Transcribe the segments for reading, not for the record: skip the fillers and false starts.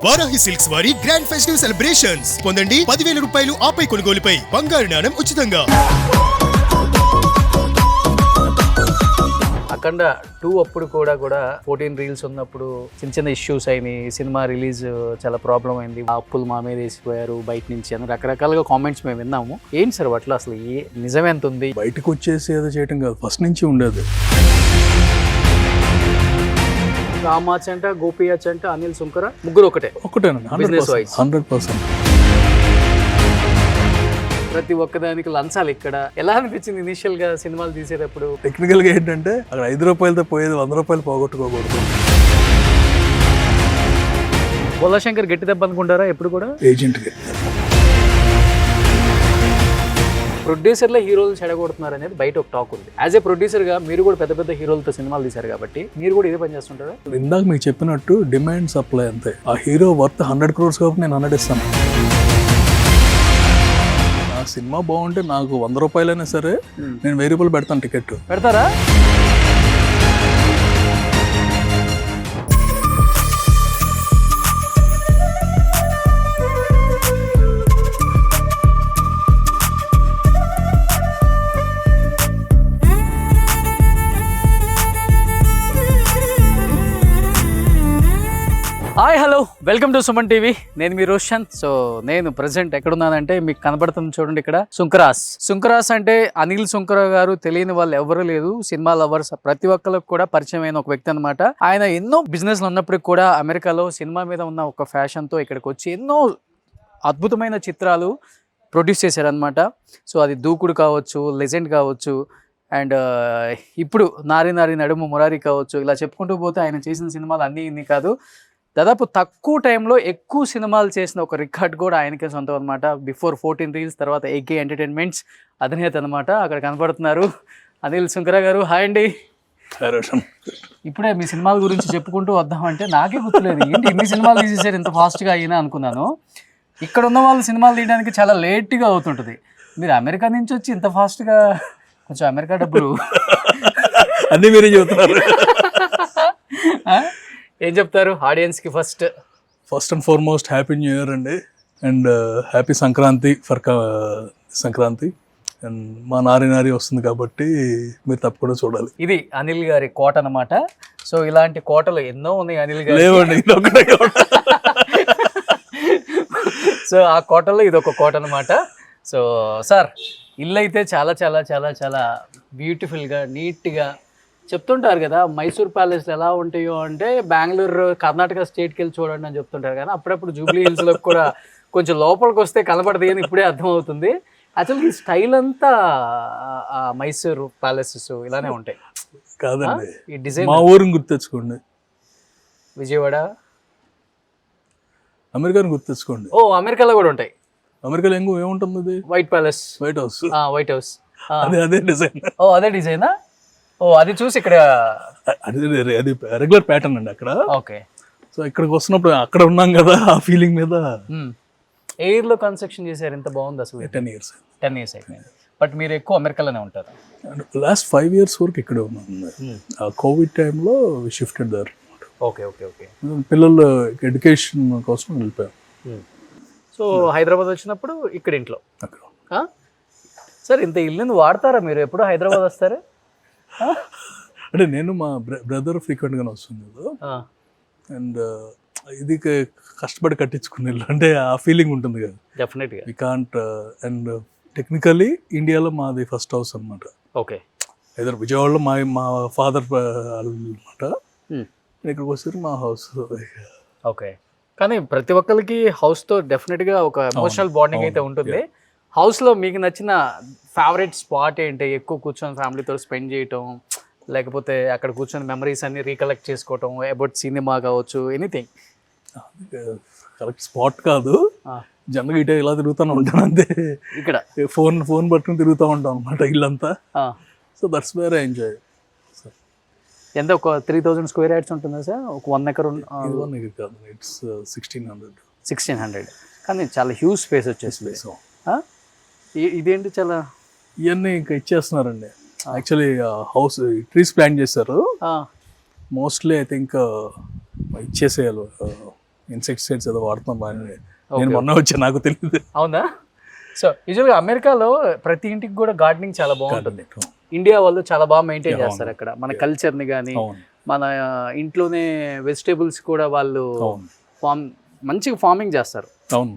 Varahi silks వారి grand festive celebrations పొందండి 10,000 రూపాయలు ఆపై కొనుగోలుపై బంగారు నాణెం ఉచితంగా. అఖండ 2 అప్పుడు కూడా 14 రీల్స్ ఉన్నప్పుడు చిన్న ఇష్యూస్ అయినాయి. సినిమా రిలీజ్ చాలా ప్రాబ్లం అయింది. ఆ అప్పులు మా మీద వేసిపోయారు బయట నుంచి అని రకరకాలుగా కామెంట్స్ మేము విన్నాము. ఏంటి సార్ వాటిలో అసలు నిజం ఎంత ఉంది? బయటకు వచ్చేసి ఏదో చేయటం కాదు, ఫస్ట్ నుంచి ఉండేది. రామాచంట, గోపియాచంట, అనిల్ సుంకర ముగ్గురు ఒకటేనండి. 100%. ప్రతి ఒక్కదానికి లంచాలు. ఇక్కడ ఎలా అనిపించింది ఇనిషియల్ గా సినిమాలు తీసేటప్పుడు? టెక్నికల్ గా ఏంటంటే అక్కడ 5 రూపాయలతో పోయేది 100 రూపాయలు పోగొట్టుకోకూడదు. బొల్లాశంకర్ గట్టి దెబ్బ అనుకుంటారా ఎప్పుడు కూడా? ఏజెంట్ ప్రొడ్యూసర్ల హీరోలు చెడగొడుతున్నారు అనేది బయట ఒక టాక్ ఉంది. యాజ్ ఏ ప్రొడ్యూసర్ గా మీరు కూడా పెద్ద పెద్ద హీరోలతో సినిమాలు తీశారు కాబట్టి మీరు కూడా ఇదే పని చేస్తుంటారా? ఇందాక మీకు చెప్పినట్టు డిమాండ్ సప్లై అంతే. ఆ హీరో వర్త్ 100 crores కాబట్టి నేను 100 ఇస్తాను. నా సినిమా బాగుంటే నాకు 100 రూపాయలైనా సరే నేను 1000 రూపాయలు పెడతాను. టికెట్ పెడతారా? Hi hello, welcome to Suman TV. నేను మీ రోషన్. సో నేను ప్రెసెంట్ ఎక్కడున్నానంటే మీకు కనబడుతుంది చూడండి, ఇక్కడ సుంకరాస్ అంటే అనిల్ సుంకర గారు తెలియని వాళ్ళు ఎవరు లేదు. సినిమా లవర్స్ ప్రతి ఒక్కరికి కూడా పరిచయం అయిన ఒక వ్యక్తి అనమాట. ఆయన ఎన్నో బిజినెస్లు ఉన్నప్పటికీ కూడా అమెరికాలో సినిమా మీద ఉన్న ఒక ఫ్యాషన్తో ఇక్కడికి వచ్చి ఎన్నో అద్భుతమైన చిత్రాలు ప్రొడ్యూస్ చేశారనమాట. సో అది దూకుడు కావచ్చు, లెజెండ్ కావచ్చు, అండ్ ఇప్పుడు నారి నడుము మురారి కావచ్చు. ఇలా చెప్పుకుంటూ పోతే ఆయన చేసిన సినిమాలు అన్నీ ఇన్ని కాదు, దాదాపు తక్కువ టైంలో ఎక్కువ సినిమాలు చేసిన ఒక రికార్డ్ కూడా ఆయనకే సొంతం అనమాట. బిఫోర్ 14 రీల్స్, తర్వాత AK ఎంటర్టైన్మెంట్స్ అధినేత అనమాట. అక్కడ కనపడుతున్నారు అనిల్ సుంకర గారు. హాయ్ అండి. ఇప్పుడే మీ సినిమాల గురించి చెప్పుకుంటూ వద్దామంటే నాకే గుర్తులేదు ఏంటి ఇన్ని సినిమాలు తీసేసారు ఇంత ఫాస్ట్గా అయినా అనుకున్నాను. ఇక్కడ ఉన్న వాళ్ళు సినిమాలు తీయడానికి చాలా లేట్గా అవుతుంటుంది. మీరు అమెరికా నుంచి వచ్చి ఇంత ఫాస్ట్గా, కొంచెం అమెరికా డబ్బులు అన్నీ మీరే చెబుతున్నారు. ఏం చెప్తారు ఆడియన్స్కి? First and foremost happy new year అండి, and happy Sankranti for Sankranti. And మా నారి వస్తుంది కాబట్టి మీరు తప్పకుండా చూడాలి. ఇది అనిల్ గారి కోట అనమాట. సో ఇలాంటి కోటలు ఎన్నో ఉన్నాయి అనిల్ గారు. లేవండి, సో ఆ కోటలో ఇది ఒక కోట అనమాట. సో సార్, ఇల్లు అయితే చాలా చాలా చాలా చాలా బ్యూటిఫుల్గా నీట్గా చెప్తుంటారు కదా. మైసూర్ ప్యాలెస్ ఎలా ఉంటాయో అంటే బెంగళూరు, కర్ణాటక స్టేట్కి వెళ్ళి చూడండి అని చెప్తుంటారు. కానీ అప్పుడప్పుడు జూబ్లీ హిల్స్లో కూడా కొంచెం లోపలికి వస్తే కనపడదు అని ఇప్పుడే అర్థమవుతుంది. యాక్చువల్గా ఈ స్టైల్ అంతా మైసూర్ ప్యాలెసెస్ ఇలానే ఉంటాయి కాదండి. ఈ డిజైన్ మా ఊరిని గుర్తెచ్చుకోండి, విజయవాడ, అమెరికాని గుర్తెచ్చుకోండి. ఓ అమెరికాలో కూడా ఉంటాయి. అమెరికాలో ఏముంటుంది? అది వైట్ ప్యాలెస్, వైట్ హౌస్. అదే డిజైన్. ఓ అదే డిజైనా? ఓ అది చూసి ఇక్కడ అది రెగ్యులర్ ప్యాటర్న్ అండి అక్కడ. ఓకే. సో ఇక్కడికి వస్తున్నప్పుడు అక్కడ ఉన్నాం కదా, ఆ ఫీలింగ్ మీద. ఎయిర్ లో కన్స్ట్రక్షన్ చేశారు, ఎంత బాగుంది అసలు. 10 years అయిపోయింది. బట్ మీరు ఎక్కువ అమెరికాలోనే ఉంటారు? లాస్ట్ 5 years వరకు ఇక్కడే ఉన్నాను. ఆ కోవిడ్ టైంలో షిఫ్టెడ్ దర్. ఓకే. పిల్లలు ఎడ్యుకేషన్ కోసం వెళ్ళిపోయాం. సో హైదరాబాద్ వచ్చినప్పుడు ఇక్కడ ఇంట్లో సార్ ఇంత ఇల్లుని వాడతారా మీరు? ఎప్పుడు హైదరాబాద్ వస్తారా? అంటే నేను మా బ్రదర్ ఫ్రీక్వెంట్గానే వస్తుంది కదా, అండ్ ఇది కష్టపడి కట్టించుకునే ఇల్లు అంటే ఆ ఫీలింగ్ ఉంటుంది కదా. డెఫినెట్గా వి కాంట్. అండ్ టెక్నికలీ ఇండియాలో మాది ఫస్ట్ హౌస్ అనమాట. ఓకే. ఏదో విజయవాడలో మా ఫాదర్ అనమాట. ఇక్కడికి వచ్చారు మా హౌస్. ఓకే. కానీ ప్రతి ఒక్కరికి హౌస్తో డెఫినెట్గా ఒక ఎమోషనల్ బాండింగ్ అయితే ఉంటుంది. హౌస్లో మీకు నచ్చిన ఫేవరెట్ స్పాట్ ఏంటి? ఎక్కువ కూర్చొని ఫ్యామిలీతో స్పెండ్ చేయటం, లేకపోతే అక్కడ కూర్చొని మెమరీస్ అన్ని రీకలెక్ట్ చేసుకోవటం, అబౌట్ సినిమా కావచ్చు, ఎనీథింగ్? కరెక్ట్ స్పాట్ కాదు, జనరల్గా ఇటే ఇలా తిరుగుతూనే ఉంటాను అంతే. ఇక్కడ ఫోన్ పట్టుకుని తిరుగుతూ ఉంటాం అనమాట ఇల్లంతా. So that's where I enjoy. ఎంత ఒక 3000 square yards ఉంటుందా సార్? ఒక 1 acre? 1 acre కాదు, ఇట్స్ 1600. కానీ చాలా హ్యూజ్ స్పేస్ వచ్చేసి. ఇదేంటి చాలా ఇవన్నీ ఇంకా ఇచ్చేస్తున్నారండి. యాక్చువల్లీ హౌస్ ట్రీస్ ప్లాంట్ చేశారు. మోస్ట్లీ ఐ థింక్ ఇచ్చేసేయాలి ఇన్సెక్టిసైడ్స్ ఏదో వాడుతున్నాం బాగా. నేను మొన్న వచ్చా, నాకు తెలియదు. అవునా? సో యూజువల్గా అమెరికాలో ప్రతి ఇంటికి కూడా గార్డెనింగ్ చాలా బాగుంటుంది. ఇండియా వాళ్ళు చాలా బాగా మెయింటైన్ చేస్తారు అక్కడ మన కల్చర్ని కానీ, మన ఇంట్లోనే వెజిటేబుల్స్ కూడా వాళ్ళు మంచిగా ఫార్మింగ్ చేస్తారు. అవును,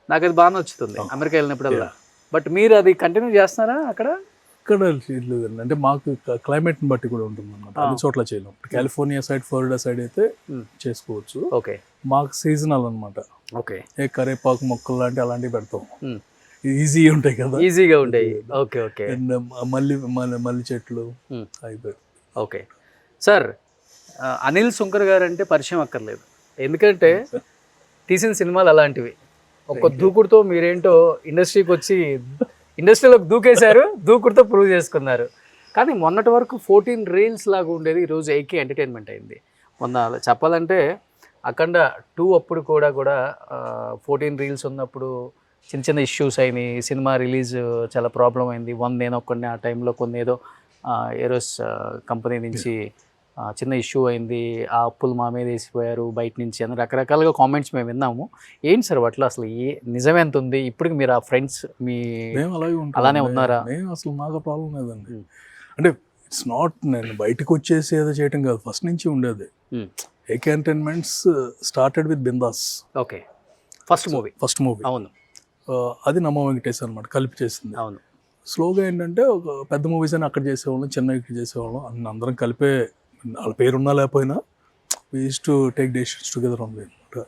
నాకు అది బాగా నచ్చుతుంది అమెరికా వెళ్ళినప్పుడల్లా. బట్ మీరు అది కంటిన్యూ చేస్తున్నారా అక్కడ? ఇక్కడ లేదండి, అంటే మాకు క్లైమేట్ని బట్టి కూడా ఉంటుంది అన్నమాట. అన్ని చోట్ల చేయలేం. కాలిఫోర్నియా సైడ్, ఫ్లోరిడా సైడ్ అయితే చేసుకోవచ్చు. ఓకే, మాకు సీజనల్ అనమాట. ఓకే, ఏ కరేపాకు మొక్కలు లాంటి అలాంటివి పెడతాం, ఈజీ ఉంటాయి కదా, ఈజీగా ఉంటాయి. Okay, okay. అండ్ మల్లి చెట్లు అయిపోయి. ఓకే సార్, అనిల్ సుంకర్ గారు అంటే పరిచయం అక్కర్లేదు, ఎందుకంటే తీసిన సినిమాలు అలాంటివి. ఒక్క దూకుడుతో మీరేంటో ఇండస్ట్రీకి వచ్చి ఇండస్ట్రీలోకి దూకేశారు, దూకుడుతో ప్రూవ్ చేసుకున్నారు. కానీ మొన్నటి వరకు 14 రీల్స్ లాగా ఉండేది, ఈరోజు 8K ఎంటర్టైన్మెంట్ అయింది. మొన్న చెప్పాలంటే అఖండ 2 అప్పుడు కూడా 14 రీల్స్ ఉన్నప్పుడు చిన్న చిన్న ఇష్యూస్ అయినాయి. సినిమా రిలీజ్ చాలా ప్రాబ్లం అయింది. నేను ఒక్కడిని ఆ టైంలో కొన్ని ఏదో ఏరోస్ కంపెనీ నుంచి చిన్న ఇష్యూ అయింది. ఆ అప్పులు మా మీద వేసిపోయారు బయట నుంచి అని రకరకాలుగా కామెంట్స్ మేము విన్నాము. ఏంటి సార్ వాటిలో అసలు నిజం ఎంత ఉంది? ఇప్పటికి మీరు ఆ ఫ్రెండ్స్ మీ అలానే ఉన్నారా? అసలు మాకు ప్రాబ్లం లేదండి. అంటే ఇట్స్ నాట్ నేను బయటకు వచ్చేసి ఏదో చేయటం కాదు, ఫస్ట్ నుంచి ఉండేది. AK entertainments started with bindaas. Okay, first movie. అవును, అది నమ్మ వెంకటేష్ అనమాట, కలిపి చేసింది. అవును. స్లోగా ఏంటంటే ఒక పెద్ద మూవీస్ అని అక్కడ చేసేవాళ్ళం, చిన్న ఇక్కడ చేసేవాళ్ళం, అందరం కలిపే. వాళ్ళ పేరున్నా లేకపోయినా we use to take decisions together ఉంది అనమాట.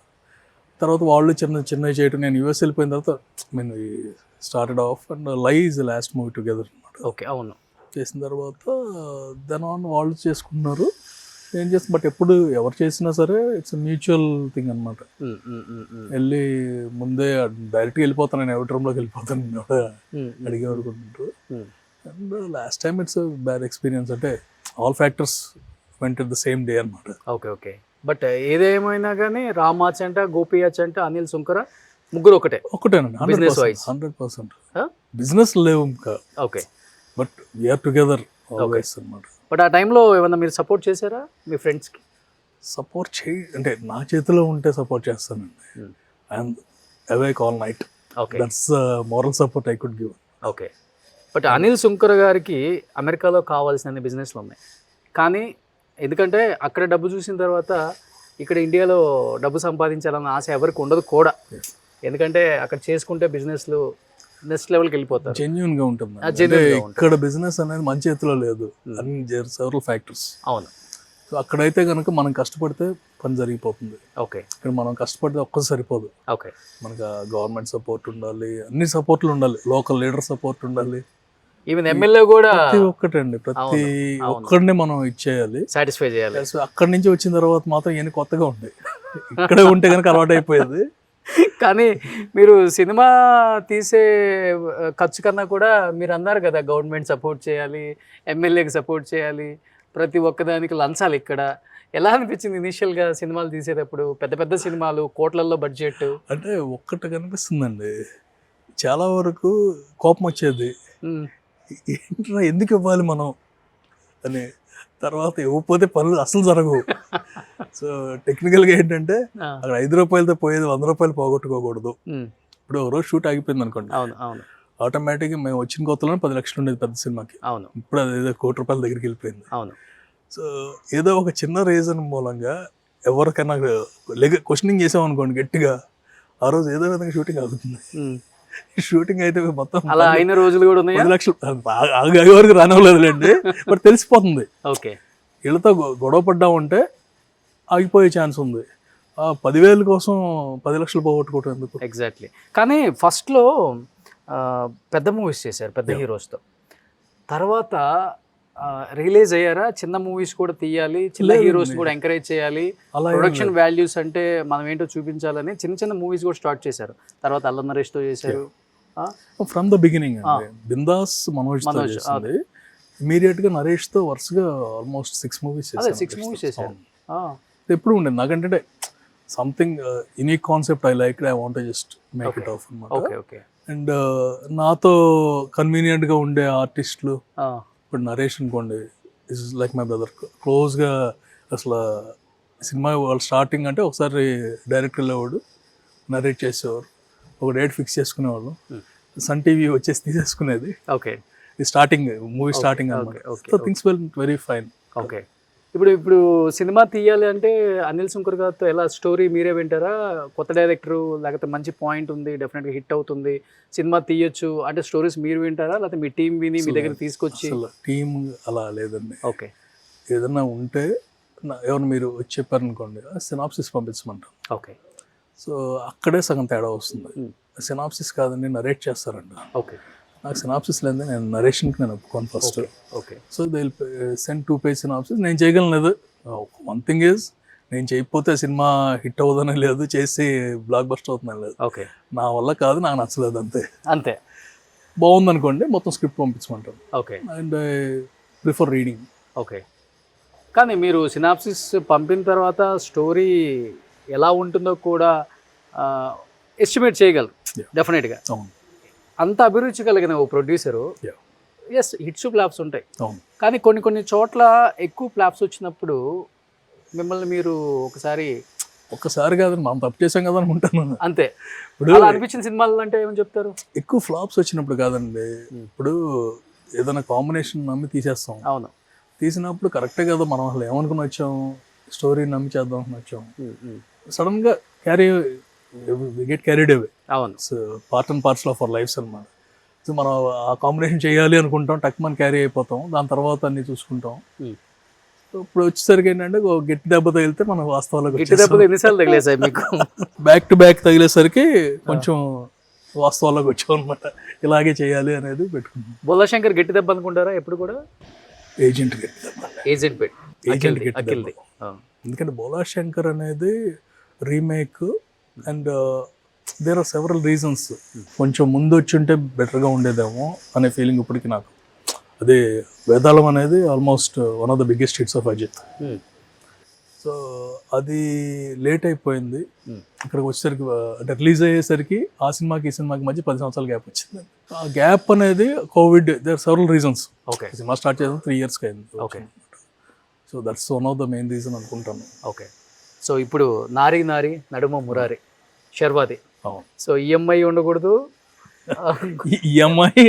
తర్వాత వాళ్ళు చిన్నవి చేయటం, నేను యూఎస్ వెళ్ళిపోయిన తర్వాత నేను స్టార్టెడ్ ఆఫ్ అండ్ లై ఈజ్ లాస్ట్ మూవీ టుగెదర్ అనమాట. ఓకే, అవును. చేసిన తర్వాత దెన్ ఆన్ వాళ్ళు చేసుకున్నారు, ఏం చేస్తాం. బట్ ఎప్పుడు ఎవరు చేసినా సరే ఇట్స్ మ్యూచువల్ థింగ్ అనమాట. వెళ్ళి ముందే డైరెక్ట్గా వెళ్ళిపోతాను, నేను ఎవరి రూమ్లోకి వెళ్ళిపోతాను అడిగే అనుకుంటుంటారు. And last time it's bad experience, అంటే all factors went the same day అనమాట. Okay, okay. బట్ ఏదేమైనా కానీ రామాచ్ అంట, గోపియాచ్ అంట, అనిల్ సుంకర ముగ్గురు ఒకటేనండి. 100% బిజినెస్ లేవు ఇంకా. Okay, but we're together always అనమాట. బట్ ఆ టైంలో ఏమన్నా మీరు సపోర్ట్ చేశారా మీ ఫ్రెండ్స్కి? సపోర్ట్ అంటే నా చేతిలో ఉంటే సపోర్ట్ చేస్తానండి. I'm awake all night. Okay, that's moral support I could give. Okay. But Anil Sunkar గారికి అమెరికాలో కావాల్సిన బిజినెస్లు ఉన్నాయి, కానీ ఎందుకంటే అక్కడ డబ్బు చూసిన తర్వాత ఇక్కడ ఇండియాలో డబ్బు సంపాదించాలన్న ఆశ ఎవరికి ఉండదు కూడా. ఎందుకంటే అక్కడ చేసుకుంటే బిజినెస్లు నెక్స్ట్ లెవెల్కి వెళ్ళిపోతారు. జెన్యూన్గా ఉంటుంది. ఇక్కడ బిజినెస్ అనేది మన చేతిలో లేదు, అన్ని సెవరల్ ఫ్యాక్టర్స్. అవును. సో అక్కడైతే కనుక మనం కష్టపడితే పని జరిగిపోతుంది. ఓకే, ఇక్కడ మనం కష్టపడితే ఒక్కటి సరిపోదు. ఓకే, మనకు గవర్నమెంట్ సపోర్ట్ ఉండాలి, అన్ని సపోర్ట్లు ఉండాలి, లోకల్ లీడర్ సపోర్ట్ ఉండాలి, ఈవెన్ ఎమ్మెల్యే కూడా. ప్రతి ఒక్కటండి, ప్రతి ఒక్కడిని మనం ఇచ్చేయాలి, సాటిస్ఫై చేయాలి. అక్కడి నుంచి వచ్చిన తర్వాత మాత్రం ఏమి కొత్తగా ఉంటాయి, ఇక్కడే ఉంటే కనుక అలవాటు అయిపోయేది. కానీ మీరు సినిమా తీసే ఖర్చు కన్నా కూడా మీరు అన్నారు కదా గవర్నమెంట్ సపోర్ట్ చేయాలి, ఎమ్మెల్యేకి సపోర్ట్ చేయాలి, ప్రతి ఒక్కదానికి లంచాలు. ఇక్కడ ఎలా అనిపించింది ఇనీషియల్గా సినిమాలు తీసేటప్పుడు? పెద్ద పెద్ద సినిమాలు, కోట్లల్లో బడ్జెట్. అంటే ఒక్కటి కనిపిస్తుందండి, చాలా వరకు కోపం వచ్చేది, ఏంట్రా ఎందుకు ఇవ్వాలి మనం అని. తర్వాత ఇవ్వకపోతే పనులు అసలు జరగవు. సో టెక్నికల్గా ఏంటంటే అక్కడ 5 రూపాయలతో పోయేది 100 రూపాయలు పోగొట్టుకోకూడదు. ఇప్పుడు ఒక రోజు షూట్ ఆగిపోయింది అనుకోండి, ఆటోమేటిక్గా మేము వచ్చిన కొత్తలో 10 లక్షలు ఉండేది పెద్ద సినిమాకి. అవును, ఇప్పుడు అది ఏదో 1 కోటి రూపాయల దగ్గరికి వెళ్ళిపోయింది. అవును. సో ఏదో ఒక చిన్న రీజన్ మూలంగా ఎవరికైనా క్వశ్చనింగ్ చేసామనుకోండి గట్టిగా, ఆ రోజు ఏదో విధంగా షూటింగ్ అవుతుంది. షూటింగ్ అయితే మొత్తం అలా అయిన రోజులు కూడా ఉన్నాయి. 10 లక్షలు ఆగే వరకు రానివ్వలేదులేండి, బట్ తెలిసిపోతుంది. ఓకే, వీళ్ళతో గొడవ పడ్డామంటే ఆగిపోయే ఛాన్స్ ఉంది. 10,000 కోసం 10 లక్షలు పోగొట్టుకోవటం ఎందుకు? ఎగ్జాక్ట్లీ. కానీ ఫస్ట్లో పెద్ద మూవీస్ చేశారు పెద్ద హీరోస్తో, తర్వాత రియలైజ్ అయ్యారా చిన్న మూవీస్ కూడా తీయాలి, చిన్న హీరోస్ కూడా ఎంకరేజ్ చేయాలి, ప్రొడక్షన్ వాల్యూస్ అంటే మనం ఏంటో చూపించాలని చిన్న చిన్న మూవీస్ కూడా స్టార్ట్ చేశారు. తర్వాత అల్లం నరేష్తో చేశారు. ఫ్రమ్ ద బిగినింగ్ బిందాస్ మనోజ్తో చేసింది. ఇమీడియట్ గా నరేష్ తో వరుసగా ఆల్మోస్ట్ 6 మూవీస్ చేశారు. ఎప్పుడు ఉండేది నాకంటే something unique concept I like, I want just make it of అన్నమాట. అండ్ నాతో కన్వీనియంట్ గా ఉండే ఆర్టిస్టులు, ఇప్పుడు నరేష్ అనుకోండి ఇస్ లైక్ మై బ్రదర్, క్లోజ్గా అసలు సినిమా వాళ్ళు స్టార్టింగ్ అంటే ఒకసారి డైరెక్టర్ వెళ్ళేవాడు, నరేట్ చేసేవారు, ఒక డేట్ ఫిక్స్ చేసుకునేవాళ్ళు, సన్ టీవీ వచ్చేసి తీసేసుకునేది. ఓకే. ఈ స్టార్టింగ్ మూవీ స్టార్టింగ్ అనమాట. So things well very fine. Okay. ఇప్పుడు సినిమా తీయాలి అంటే అనిల్ శంకర్ గారితో ఎలా స్టోరీ మీరే వింటారా? కొత్త డైరెక్టరు లేకపోతే మంచి పాయింట్ ఉంది, డెఫినెట్గా హిట్ అవుతుంది, సినిమా తీయొచ్చు అంటే స్టోరీస్ మీరు వింటారా, లేకపోతే మీ టీం విని మీ దగ్గర తీసుకొచ్చి? టీం అలా లేదండి. ఓకే. ఏదన్నా ఉంటే ఎవరు మీరు వచ్చి చెప్పారనుకోండి, సినాప్సిస్ పంపించమంటాం. ఓకే. సో అక్కడే సగం తేడా వస్తుంది. సినాప్సిస్ కాదండి, నరేట్ చేస్తారంట. ఓకే. నాకు సినాప్సిస్ లేదు, నేను నరేషన్కి నేను ఒప్పుకోను first. Okay. So they send 2 page synopsis. నేను చేయగలను లేదు. వన్ థింగ్ ఈజ్, నేను చేయకపోతే సినిమా హిట్ అవుతుందని లేదు, చేసి బ్లాక్ బస్టర్ అవుతుందని లేదు. ఓకే. నా వల్ల కాదు, నాకు నచ్చలేదు అంతే. అంతే. బాగుంది అనుకోండి, మొత్తం స్క్రిప్ట్ పంపించమంటాను. Okay. And I prefer reading. Okay. కానీ మీరు సినాప్సిస్ పంపిన తర్వాత స్టోరీ ఎలా ఉంటుందో కూడా ఎస్టిమేట్ చేయగలరు డెఫినెట్గా. అవును. అంత అభిరుచి కలిగిన ఓ ప్రొడ్యూసరు, ఎస్ హిట్స్ ఫ్లాప్స్ ఉంటాయి, కానీ కొన్ని చోట్ల ఎక్కువ ఫ్లాప్స్ వచ్చినప్పుడు మిమ్మల్ని మీరు ఒక్కసారి కాదని మనం తప్పు చేసాం కదా అనుకుంటాను అంతే. ఇప్పుడు అలా అనిపించిన సినిమాలు అంటే ఏమని చెప్తారు? ఎక్కువ ఫ్లాప్స్ వచ్చినప్పుడు కాదండి, ఇప్పుడు ఏదైనా కాంబినేషన్ నమ్మి తీసేస్తాం. అవును. తీసినప్పుడు కరెక్టే కదా, మనం అసలు ఏమనుకుని వచ్చాం, స్టోరీ నమ్మి చేద్దాం అని వచ్చాం, సడన్గా గెట్ క్యారీడ్ అవే. అవును. So part and parts of our lives అనమాట. సో మనం ఆ కాంబినేషన్ చేయాలి అనుకుంటాం, టక్ మనం క్యారీ అయిపోతాం, దాని తర్వాత అన్ని చూసుకుంటాం. సో ఇప్పుడు వచ్చేసరికి ఏంటంటే గట్టి దెబ్బ తగిలితే మనం వాస్తవాలకు ఎన్నిసార్లు తగిలేసాయి మీకు? బ్యాక్ టు బ్యాక్ తగిలేసరికి కొంచెం వాస్తవాలకు వచ్చాం అనమాట. ఇలాగే చేయాలి అనేది పెట్టుకున్నాం. బొల్లశంకర్ గట్టి దెబ్బ అనుకుంటారా ఎప్పుడు కూడా? ఏజెంట్ గట్టి దెబ్బ. ఏజెంట్ గట్టి దెబ్బ. ఎందుకంటే బోలాశంకర్ అనేది remake and there are several reasons. కొంచెం ముందు వచ్చి ఉంటే బెటర్గా ఉండేదేమో అనే ఫీలింగ్ ఇప్పటికి నాకు. అదే వేదాళం అనేది almost one of the biggest hits of Ajith. So అది లేట్ అయిపోయింది. ఇక్కడికి వచ్చేసరికి అంటే రిలీజ్ అయ్యేసరికి ఆ సినిమాకి ఈ సినిమాకి మధ్య 10 సంవత్సరాల గ్యాప్ వచ్చింది. ఆ గ్యాప్ అనేది COVID, there are several reasons. Okay. సినిమా స్టార్ట్ చేసిన 3 years అయింది. Okay. So that's one of the main reason అనుకుంటాను. ఓకే. సో ఇప్పుడు నారీ నడుమ మురారి శర్వాది. సో ఈఎంఐ ఉండకూడదు, ఈఎంఐ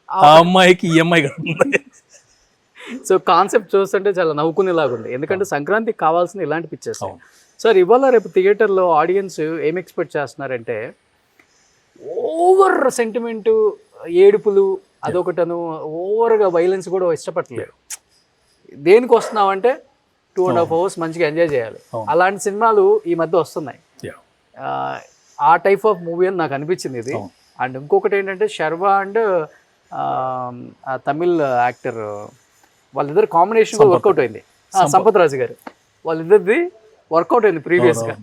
ఆ అమ్మాయికి ఈఎంఐ కడుతుంది. సో కాన్సెప్ట్ చూస్తుంటే చాలా నవ్వుకునేలాగా ఉంది, ఎందుకంటే సంక్రాంతికి కావాల్సిన ఇలాంటి పిక్చర్స్. సార్ ఇవాళ రేపు థియేటర్లో ఆడియన్స్ ఏం ఎక్స్పెక్ట్ చేస్తున్నారంటే ఓవర్ సెంటిమెంట్, ఏడుపులు అదొకటను, ఓవర్గా వైలెన్స్ కూడా ఇష్టపడలేదు. దేనికి వస్తున్నామంటే 2.5 hours మంచిగా ఎంజాయ్ చేయాలి. అలాంటి సినిమాలు ఈ మధ్య వస్తున్నాయి. ఆ టైప్ ఆఫ్ మూవీ అని నాకు అనిపించింది ఇది. అండ్ ఇంకొకటి ఏంటంటే శర్వా అండ్ తమిళ్ యాక్టర్ వాళ్ళిద్దరు కాంబినేషన్ వర్కౌట్ అయింది. సంపత్ రాజు గారు వాళ్ళిద్దరిది వర్కౌట్ అయింది ప్రీవియస్గా.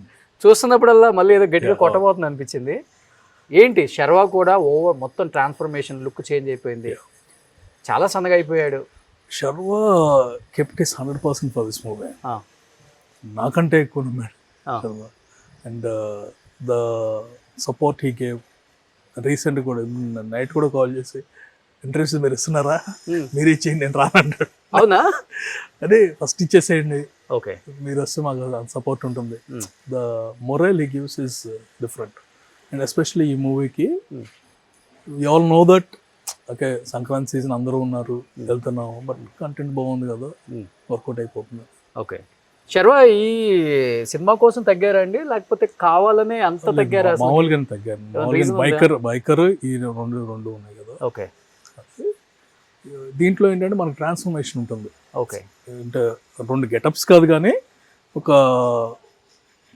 చూస్తున్నప్పుడల్లా మళ్ళీ ఏదో గట్టిగా కొట్టబోతుంది అనిపించింది. ఏంటి శర్వా కూడా ఓవర్ మొత్తం ట్రాన్స్ఫర్మేషన్, లుక్ చేంజ్ అయిపోయింది, చాలా సన్నగా అయిపోయాడు. Sharwa kept is 100% for this movie. నాకంటే ఎక్కువ ఉన్నాడు Sharwa. And the support he gave. Recent కూడా నైట్ కూడా కాల్ చేసి ఇంటర్వ్యూస్ మీరు ఇస్తున్నారా, మీరు ఇచ్చేయండి, నేను రానంటాడు. అవునా? అదే ఫస్ట్ ఇచ్చేసేయండి, ఓకే, మీరు వస్తే మాకు సపోర్ట్ ఉంటుంది. The moral he gives is different. And especially ఈ మూవీకి you all know that okay Sankranti season అందరూ ఉన్నారు, వెళ్తున్నాము, బట్ కంటెంట్ బాగుంది కదా, వర్కౌట్ అయిపోతుంది. ఓకే. శర్వా ఈ సినిమా కోసం తగ్గారా అండి, లేకపోతే కావాలనే అంత తగ్గారా? మామూలుగానే తగ్గారు. బైకర్ ఈ రెండు ఉన్నాయి కదా. ఓకే. దీంట్లో ఏంటంటే మనకు ట్రాన్స్ఫర్మేషన్ ఉంటుంది. ఓకే. అంటే 2 గెటప్స్ కాదు కానీ ఒక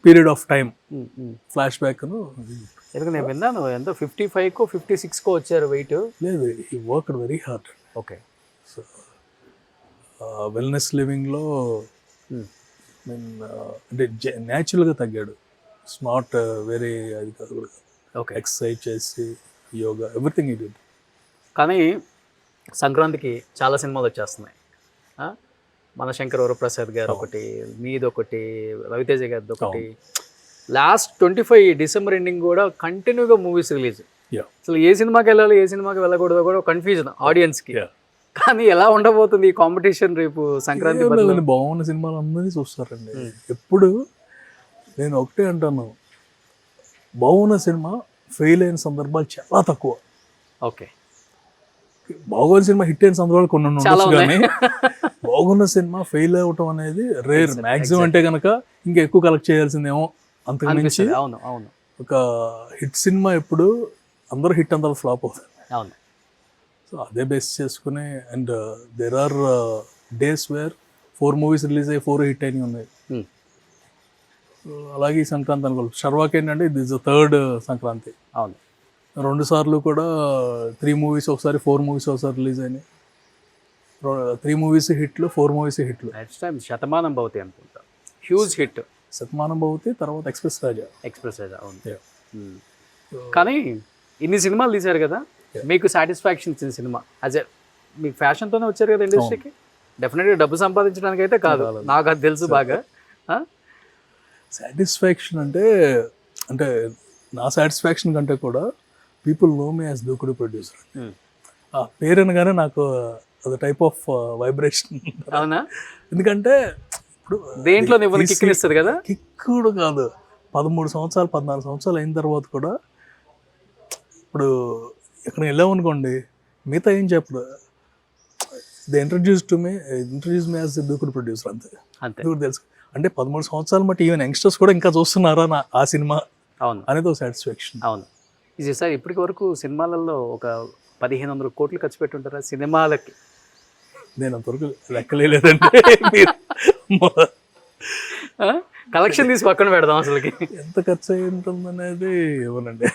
period of time flash back. ఎందుకంటే నేను విన్నాను ఎంతో 55కో 56కో వచ్చారు వెయిట్. లేదు, ఈ work very hard. Okay. So wellness లివింగ్లో అంటే న్యాచురల్గా తగ్గాడు. ఇట్స్ నాట్ వెరీ అది కాదు కూడా. ఓకే. ఎక్సర్సైజ్ చేసి యోగా ఎవ్రీథింగ్ ఈ డిడ్. కానీ సంక్రాంతికి చాలా సినిమాలు వచ్చేస్తున్నాయి. మన శంకర్ వరప్రసాద్ గారు ఒకటి, మీదొకటి, రవితేజ గారిది ఒకటి, లాస్ట్ 25 డిసెంబర్ ఎండింగ్ కూడా కంటిన్యూగా మూవీస్ రిలీజ్. అసలు ఏ సినిమాకి వెళ్ళాలి, ఏ సినిమాకి వెళ్ళకూడదో కూడా కన్ఫ్యూజన్ ఆడియన్స్కి. కానీ ఎలా ఉండబోతుంది ఈ కాంపిటీషన్ రేపు సంక్రాంతి బదులు? లేదండి, బాగున్న సినిమాలు అందరినీ చూస్తారండి. ఎప్పుడు నేను ఒకటే అంటాను, బాగున్న సినిమా ఫెయిల్ అయిన సందర్భాలు చాలా తక్కువ. ఓకే, బాగున్న సినిమా హిట్ అయిన సందర్భాలు కొన్ని చాలా ఉండొచ్చు, ఉన్నాయి. కానీ బాగున్న సినిమా ఫెయిల్ అవ్వటం అనేది రేర్. మ్యాక్సిమం అంటే కనుక ఇంకా ఎక్కువ కలెక్ట్ చేయాల్సిందేమో, అంతకు మించి అనిపిస్తుంది. అవును అవును ఒక హిట్ సినిమా ఎప్పుడు అందరూ హిట్ అంతా ఫ్లాప్ అవుతుంది. అవును. సో అదే బేస్ చేసుకుని, and there are days where 4 movies release అయ్యి 4 హిట్ అయినవి ఉన్నాయి. Hmm. So, అలాగే ఈ సంక్రాంతి అనుకో, షర్వాక్ ఏంటంటే ఇది 3rd సంక్రాంతి. అవును 2 సార్లు కూడా 3 మూవీస్ ఒకసారి, 4 మూవీస్ ఒకసారి రిలీజ్ అయినాయి. 3 మూవీస్ హిట్లు, 4 మూవీస్ హిట్లు. నెక్స్ట్ టైం శతమానం భవతి అనుకుంటా, హ్యూజ్ హిట్. శతమానం భవతి, తర్వాత ఎక్స్ప్రెస్ రాజా. ఎక్స్ప్రెస్ రాజా, అవును. Yeah. కానీ ఇన్ని సినిమాలు తీశారు కదా, మీకు సాటిస్ఫాక్షన్ ఇచ్చిన సినిమా యాజ్ ఎ, మీకు ఫ్యాషన్తోనే వచ్చారు కదా ఇండస్ట్రీకి, డెఫినెట్గా డబ్బు సంపాదించడానికి అయితే కాదు, నాకు అది తెలుసు బాగా. సాటిస్ఫాక్షన్ అంటే నా సాటిస్ఫాక్షన్ కంటే కూడా పీపుల్ నో మీ యాజ్ దూకుడు ప్రొడ్యూసర్. ఆ పేరు అనగానే నాకు అది టైప్ ఆఫ్ వైబ్రేషన్. అవునా? ఎందుకంటే ఇప్పుడు దేంట్లో నువ్వు కిక్కినిస్తుంది కదా, కిక్కుడు కాదు, 13 సంవత్సరాలు 14 సంవత్సరాలు అయిన తర్వాత కూడా ఇప్పుడు ఎక్కడ వెళ్ళామనుకోండి, మిగతా ఏం చెప్పరు, దే ఇంట్రడ్యూస్ మీ యాజ్ దూకుడు ప్రొడ్యూసర్, అంతే. దూకుడు తెలుసు అంటే 13 సంవత్సరాలు బట్టి ఈవెన్ యంగ్స్టర్స్ కూడా ఇంకా చూస్తున్నారా ఆ సినిమా, అవును అనేది ఒక సాటిస్ఫాక్షన్. అవును. ఇది సార్ ఇప్పటి వరకు సినిమాలలో ఒక 1500 కోట్లు ఖర్చు పెట్టుంటారా సినిమాలకి? నేను అంతవరకు లెక్కలేదంటే కలెక్షన్ తీసి పక్కన పెడదాం, అసలుకి ఎంత ఖర్చు అయి ఉంటుంది అనేది ఇవ్వనండి.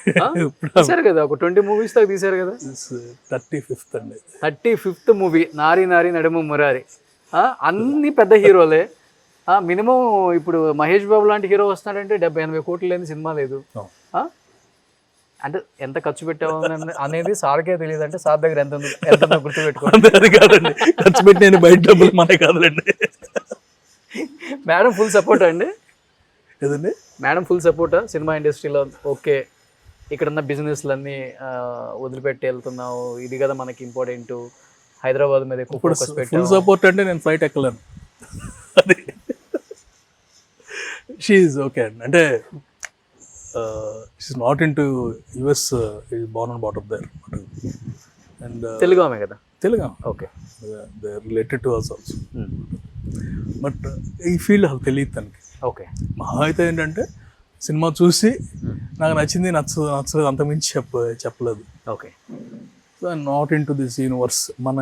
తీసారు కదా ఒక 20 మూవీస్ దాకా తీసారు కదా. 35th అండి, 35th మూవీ, నారి నారి నడుము మురారి, అన్ని పెద్ద హీరోలే. మినిమం ఇప్పుడు మహేష్ బాబు లాంటి హీరో వస్తున్నాడంటే 70-80 కోట్లు లేని సినిమా లేదు. అంటే ఎంత ఖర్చు పెట్టావు అనేది సార్కే తెలియదు, అంటే సార్ దగ్గర ఎంత గుర్తు పెట్టుకోండి. అది కాదండి, ఖర్చు పెట్టి నేను బయట డబ్బులు మనే కాదులేండి. మేడం ఫుల్ సపోర్ట్ అండి. ఏదండి మేడం ఫుల్ సపోర్టా సినిమా ఇండస్ట్రీలో? ఓకే, ఇక్కడున్న బిజినెస్లన్నీ వదిలిపెట్టి వెళ్తున్నావు, ఇది కదా మనకి ఇంపార్టెంట్, హైదరాబాద్ మీద ఎక్కువ ఫోకస్ పెట్టావు. ఫుల్ సపోర్ట్ అంటే నేను ఫ్లైట్ ఎక్కలేను, అది షీఈ్ ఓకే అండి. అంటే she's not in to US, is born and bought up there. And Telugu ఆమె కదా? Telugu. Okay, they are related to us also. But ఈ ఫీల్డ్ అసలు తెలియదు తనకి. ఓకే, మహా అయితే ఏంటంటే సినిమా చూసి నాకు నచ్చింది నచ్చలేదు అంతకుమించి చెప్పలేదు. Okay, so not in to this universe, మన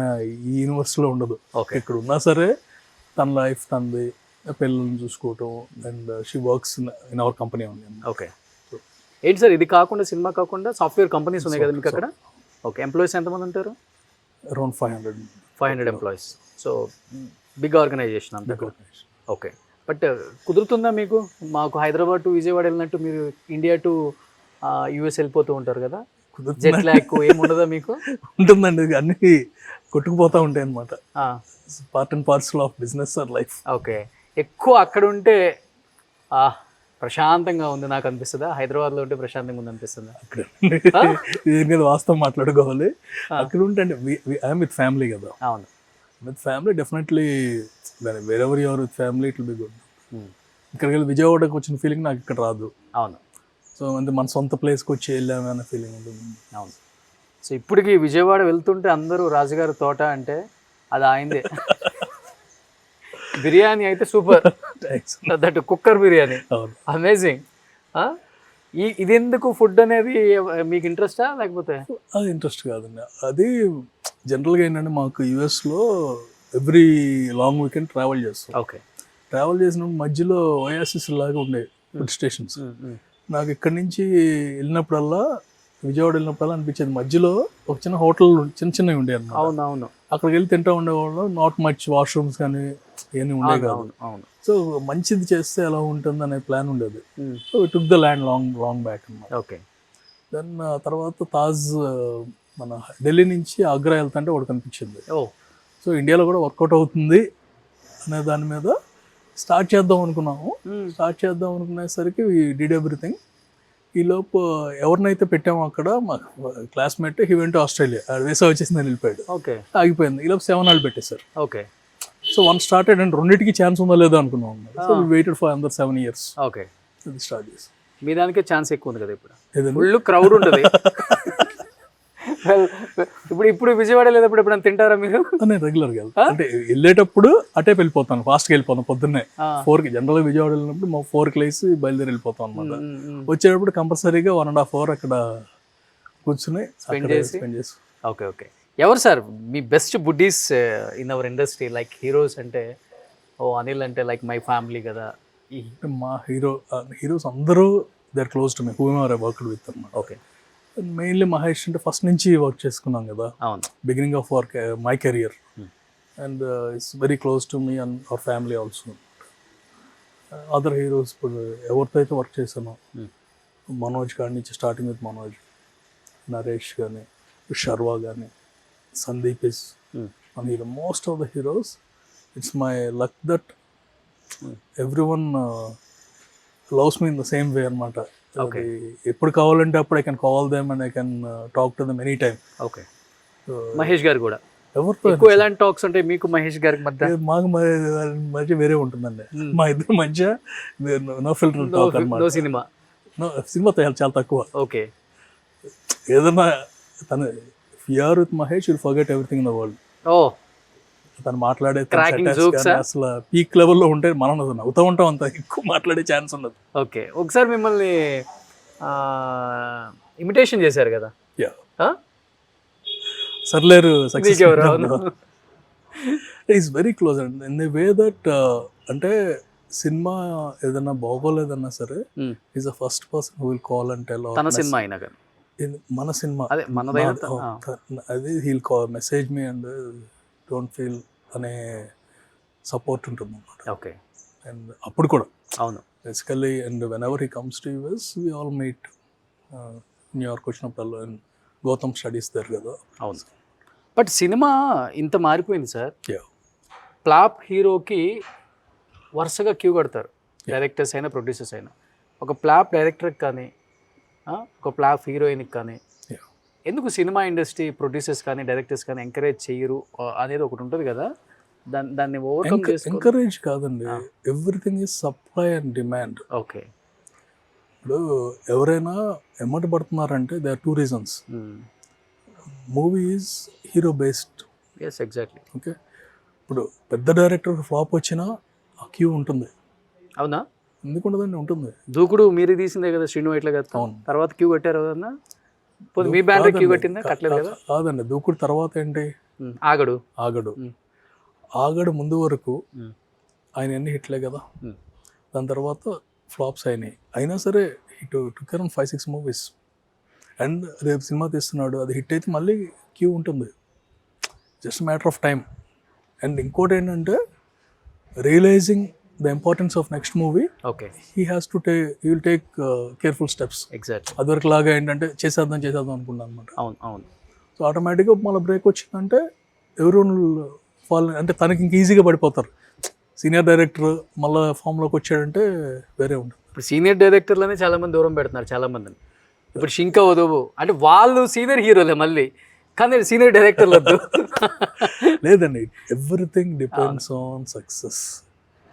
ఈ యూనివర్స్లో ఉండదు. ఓకే, ఇక్కడ ఉన్నా సరే తన లైఫ్ తనది, పిల్లల్ని చూసుకోవటం, and she works in our company ఉంది. ఓకే. ఏంటి సార్ ఇది కాకుండా, సినిమా కాకుండా సాఫ్ట్వేర్ కంపెనీస్ ఉన్నాయి కదా మీకు అక్కడ? ఓకే, ఎంప్లాయీస్ ఎంతమంది ఉంటారు? Around 500 employees. So big organization అంతా. ఓకే, బట్ కుదురుతుందా మీకు? మాకు హైదరాబాద్ టు విజయవాడ వెళ్ళినట్టు మీరు ఇండియా టు యూఎస్ వెళ్ళిపోతూ ఉంటారు కదా, జెట్ ల్యాగ్ ఏమి ఉండదా మీకు? ఉంటుందండి, అన్ని కొట్టుకుపోతూ ఉంటాయి అనమాట. Part and parcel of business are life. Okay, ఎక్కువ అక్కడ ఉంటే ప్రశాంతంగా ఉంది నాకు అనిపిస్తుందా, హైదరాబాద్లో ఉంటే ప్రశాంతంగా ఉంది అనిపిస్తుందా? దీని మీద వాస్తవం మాట్లాడుకోవాలి. అక్కడ ఉంటే ఐఎమ్ విత్ ఫ్యామిలీ కదా. అవును, with family definitely, wear ever your with family it will be good. ఇక్కడికి వెళ్ళి విజయవాడకి వచ్చిన ఫీలింగ్ నాకు ఇక్కడ రాదు. అవును. సో అంటే మన సొంత ప్లేస్కి వచ్చి వెళ్ళాము అనే ఫీలింగ్ ఉంటుంది. అవును. సో ఇప్పటికి విజయవాడ వెళ్తుంటే అందరూ రాజుగారి తోట అంటే అది ఆయనదే. బిర్యానీ అయితే super, that cooker biryani amazing. ఇది ఎందుకు ఫుడ్ అనేది మీకు ఇంట్రెస్టా లేకపోతే? అది ఇంట్రెస్ట్ కాదండి, అది జనరల్గా ఏంటంటే మాకు యూఎస్లో ఎవ్రీ లాంగ్ వీకెండ్ ట్రావెల్ చేస్తాం. ఓకే, ట్రావెల్ చేసినప్పుడు మధ్యలో ఓయాసిస్ లాగా ఉండేవి ఫుడ్ స్టేషన్స్. నాకు ఇక్కడి నుంచి వెళ్ళినప్పుడల్లా, విజయవాడ వెళ్ళినప్పుడల్లా అనిపించేది మధ్యలో ఒక చిన్న హోటల్ చిన్నవి ఉండేవి అన్నమాట. అవునవును, అక్కడికి వెళ్ళి తింటూ ఉండేవాళ్ళు. నాట్ మచ్ వాష్రూమ్స్ కానీ ఏమీ ఉండేవి కాదు. సో మంచిది చేస్తే ఎలా ఉంటుంది అనే ప్లాన్ ఉండేది. So it took the land long back అన్నమాట. ఓకే, దెన్ తర్వాత తాజ్, మన ఢిల్లీ నుంచి ఆగ్రా వెళ్తుంటే ఒకటి కనిపించింది. సో ఇండియాలో కూడా వర్కౌట్ అవుతుంది అనే దాని మీద స్టార్ట్ చేద్దాం అనుకున్నాము. స్టార్ట్ చేద్దాం అనుకునేసరికి వి డిడ్ ఎవ్రీథింగ్. ఈలోపు ఎవరినైతే పెట్టామో అక్కడ మా classmate he went Australia, visa వచ్చేసిందని వెళ్ళిపోయాడు, ఓకే ఆగిపోయింది. ఈలోపు 7 వాళ్ళు పెట్టేశారు. Okay so one started and రెండింటికి ఛాన్స్ ఉందో లేదో అనుకున్నాం. సో వెయిటెడ్ ఫర్ అందర్ 7 years. ఓకే అది స్టార్ట్ చేసి. మీ దానికే ఛాన్స్ ఎక్కువ ఉంది కదా ఇప్పుడు, ఏదండి? ఫుల్ క్రౌడ్ ఉంటుంది. ఇప్పుడు విజయవాడ లేదప్పుడు ఎప్పుడైనా తింటారా మీరు? నేను రెగ్యులర్గా వెళ్తాను, అంటే వెళ్ళేటప్పుడు అటే వెళ్ళిపోతాను, ఫాస్ట్గా వెళ్ళిపోతాను. పొద్దున్నే 4కి జనరల్గా విజయవాడ వెళ్ళినప్పుడు 4కి లేసి బయలుదేరి వెళ్ళిపోతాం అనమాట. వచ్చేటప్పుడు కంపల్సరీగా 1.5 hours అక్కడ కూర్చుని స్పెండ్ చేసి. Okay okay. ఎవరు సార్ మీ best buddies in our industry? Like heroes అంటే అనిల్ అంటే లైక్ మై ఫ్యామిలీ కదా. మా హీరోస్ అందరూ they are close to me, whoever I worked with అన్నమాట. ఓకే. మెయిన్లీ మహేష్ అంటే ఫస్ట్ నుంచి వర్క్ చేసుకున్నాం కదా, అవును, beginning of work my career, and it's very close to me and our family also. Other heroes ఇప్పుడు ఎవరితో అయితే work చేశానో, మనోజ్ కాడి నుంచి స్టార్టింగ్ విత్ మనోజ్, నరేష్ కానీ, శర్వా కానీ, సందీప్ ఇస్ మన hero. Most of the heroes it's my luck that every one loves me in the same way అనమాట. Okay. ఎప్పుడు కావాలంటే అప్పుడు I can call them and I can talk to them any time. Okay. Mahesh గారు కూడా ఎవరితో ఎక్కువ ఎలాంటి talks ఉంటాయి మీకు మహేష్ గారికి మధ్య? మాకు మధ్య వేరే ఉంటుందండి, మా ఇద్దరు మధ్య నో ఫిల్టర్ టాక్ అనమాట. నో సినిమా, సినిమా చాలా తక్కువ. ఓకే. ఏదన్నా తను fear with Mahesh will forget everything in the world. ఓ, తను మాట్లాడే జోక్స్ అసలు పీక్ లెవెల్లో ఉంటే మనం నవ్వుతూ ఉంటాం, అంత ఎక్కువ మాట్లాడే ఛాన్స్ ఉండదు. ఓకే. ఒకసారి మిమ్మల్ని ఇమిటేషన్ చేశారు కదా, సర్లేరు సక్సెస్ ఎవరు? Is very close and in the way that అంటే సినిమా ఏదన్నా బాగోలేదన్నా సరే is the first person who will call and tell. తన సినిమా అయినా కానీ మన సినిమా అదే మనదైనా అది he'll call message me and don't feel అనే సపోర్ట్ ఉంటుంది అన్నమాట. ఓకే. అండ్ అప్పుడు కూడా అవును basically, and whenever he comes to US we all meet. New York వచ్చినప్పుడు అండ్ గౌతమ్ స్టడీస్ దగ్గర కదా. అవును. బట్ సినిమా ఇంత మారిపోయింది సార్. Yeah. ఫ్లాప్ హీరోకి వరుసగా క్యూ కడతారు, డైరెక్టర్స్ అయినా ప్రొడ్యూసర్స్ అయినా. ఒక ఫ్లాప్ డైరెక్టర్కి కానీ ఒక ఫ్లాప్ హీరోయిన్కి కానీ ఎందుకు సినిమా ఇండస్ట్రీ ప్రొడ్యూసర్స్ కానీ డైరెక్టర్స్ కానీ ఎంకరేజ్ చేయరు అనేది ఒకటి ఉంటుంది కదా, దాన్ని ఓవర్కమ్ చేసుకో. ఎంకరేజ్ కాదండి, everything is supply and demand. Okay. ఇప్పుడు ఎవరైనా ఎమ్మట పడుతున్నారంటే they are 2 reasons. Movie is hero based. Yes, exactly. Okay. ఇప్పుడు పెద్ద డైరెక్టర్ ఫ్లాప్ వచ్చినా ఆ క్యూ ఉంటుంది. అవునా? ఎందుకు ఉండదండి, ఉంటుంది. దూకుడు మీరు తీసిందే కదా శ్రీను వైట్ల గారు, తర్వాత క్యూ కట్టారు కదన్నా. మీ బ్యానర్ క్యూ కట్టిందా? కట్టలేదు కదా. కాదండి, దూకుడు తర్వాత ఏంటి, ఆగడు. ఆగడు ముందు వరకు ఆయన ఎన్ని హిట్లే కదా, దాని తర్వాత ఫ్లాప్స్ అయినాయి. అయినా సరే hit took around 5-6 movies. And రేపు సినిమా తీస్తున్నాడు, అది హిట్ అయితే మళ్ళీ క్యూ ఉంటుంది, just matter of time. And ఇంకోటి ఏంటంటే realising the importance of next movie, okay, he will take careful steps. Exactly. అదివరకు లాగా ఏంటంటే చేసేద్దాం అనుకున్నాను అనమాట. అవును అవును. సో ఆటోమేటిక్గా మళ్ళీ బ్రేక్ వచ్చిందంటే ఎవరు ఫాలో, అంటే తనకి ఇంక ఈజీగా పడిపోతారు. సీనియర్ డైరెక్టర్ మళ్ళీ ఫామ్లోకి వచ్చాడంటే వేరే ఉంటుంది. ఇప్పుడు సీనియర్ డైరెక్టర్లనే చాలా మంది దూరం పెడుతున్నారు చాలా మందిని. ఇప్పుడు షింకా వదవు అంటే వాళ్ళు సీనియర్ హీరోలే మళ్ళీ, కానీ సీనియర్ డైరెక్టర్లు వద్దు. లేదండి, everything depends on success.